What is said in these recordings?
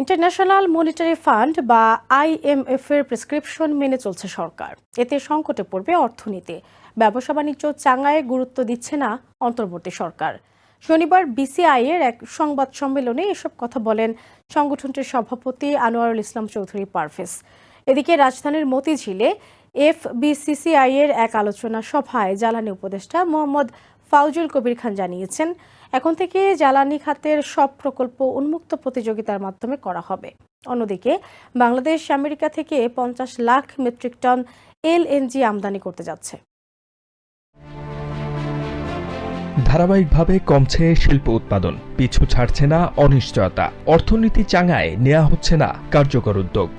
International monetary fund বা IMF এর prescription মেনে চলছে সরকার। এতে সংকটে পড়বে অর্থনীতি। ব্যবসা বাণিজ্য চাঙ্গায় গুরুত্ব দিচ্ছে না অন্তর্বর্তী সরকার। শনিবার BCI এর এক সংবাদ সম্মেলনে এসব কথা বলেন সংগঠনটির সভাপতি আনোয়ারুল ইসলাম চৌধুরী পারভেজ। এদিকে রাজধানীর মতিঝিলে FBCCI এর এক আলোচনা সভায় জ্বালানি উপদেষ্টা মোহাম্মদ ফাউজুল কবির খান জানিয়েছেন, এখন থেকে জ্বালানি খাতের সব প্রকল্প উন্মুক্ত প্রতিযোগিতার মাধ্যমে করা হবে। অন্যদিকে বাংলাদেশ আমেরিকা থেকে 50 লাখ মেট্রিক টন LNG আমদানি করতে যাচ্ছে। ধারাবাহিকভাবে কমছে শিল্প উৎপাদন, পিছু ছাড়ছে না অনিশ্চয়তা, অর্থনীতি চাঙ্গায় নেওয়া হচ্ছে না কার্যকর উদ্যোগ।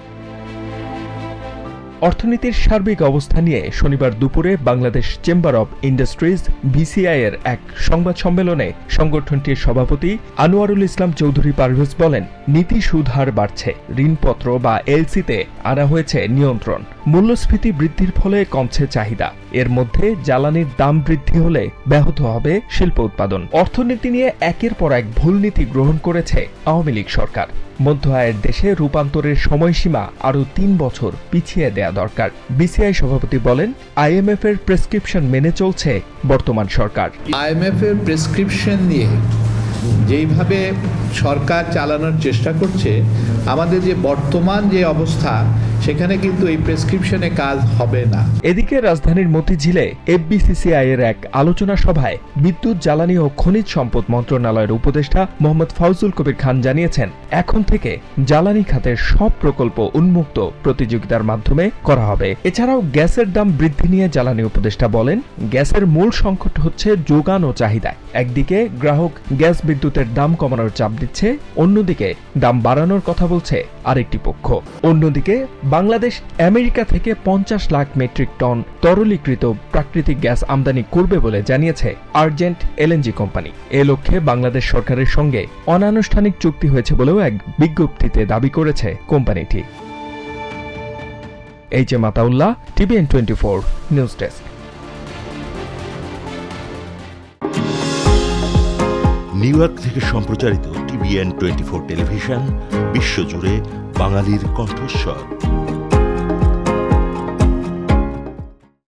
অর্থনীতির সার্বিক অবস্থা নিয়ে শনিবার দুপুরে Bangladesh chamber of industries BCI এর এক সংবাদ সম্মেলনে সংগঠনটির সভাপতি আনোয়ারুল ইসলাম চৌধুরী পারভেজ বলেন, নীতি সুদ হার বাড়ছে, ঋণপত্র বা LC-তে আনা হয়েছে নিয়ন্ত্রণ, মূল্যস্ফীতি বৃদ্ধির ফলে কমছে চাহিদা। এর মধ্যে জ্বালানির দাম বৃদ্ধি হলে ব্যাহত হবে শিল্প উৎপাদন। অর্থনীতি নিয়ে একের পর এক ভুল নীতি গ্রহণ করেছে আওয়ামী লীগ সরকার। মধ্য আয়ের দেশে রূপান্তরের সময়সীমা আরও 3 বছর পিছিয়ে দেয়া দরকার। BCI সভাপতি বলেন, IMF এর প্রেসক্রিপশন মেনে চলছে বর্তমান সরকার। IMF এর প্রেসক্রিপশন দিয়ে যেইভাবে সরকার চালানোর চেষ্টা করছে, আমাদের যে বর্তমান যে অবস্থা, সেখানে কিন্তু এই প্রেসক্রিপশনে কাজ হবে না। এদিকে রাজধানীর মতিঝিলে FBCCI এর এক আলোচনা সভায় বিদ্যুৎ, জ্বালানি ও খনিজ সম্পদ মন্ত্রণালয়ের উপদেষ্টা মোহাম্মদ ফাউজুল কবির খান জানিয়েছেন, এখন থেকে জ্বালানি খাতের সব প্রকল্প উন্মুক্ত প্রতিযোগিতার মাধ্যমে করা হবে। এছাড়াও গ্যাসের দাম বৃদ্ধি নিয়ে জ্বালানি উপদেষ্টা বলেন, গ্যাসের মূল সংকট হচ্ছে যোগান ও চাহিদা। একদিকে গ্রাহক গ্যাস বিদ্যুতের দাম কমানোর চাপ দিচ্ছে, অন্যদিকে দাম বাড়ানোর কথা বলছে আরেকটি পক্ষ। অন্যদিকে বাংলাদেশ আমেরিকা থেকে 50 লাখ মেট্রিক টন তরলীকৃত প্রাকৃতিক গ্যাস আমদানি করবে বলে জানিয়েছে আর্জেন্ট LNG কোম্পানি। এ লক্ষ্যে বাংলাদেশ সরকারের সঙ্গে অনানুষ্ঠানিক চুক্তি হয়েছে বলেও এক বিজ্ঞপ্তিতে দাবি করেছে কোম্পানিটি। HM Ataullah, TVN 24 news desk. New York থেকে সম্প্রচারিত TVN 24 টেলিভিশন বিশ্বজুড়ে বাঙালির কণ্ঠস্বর।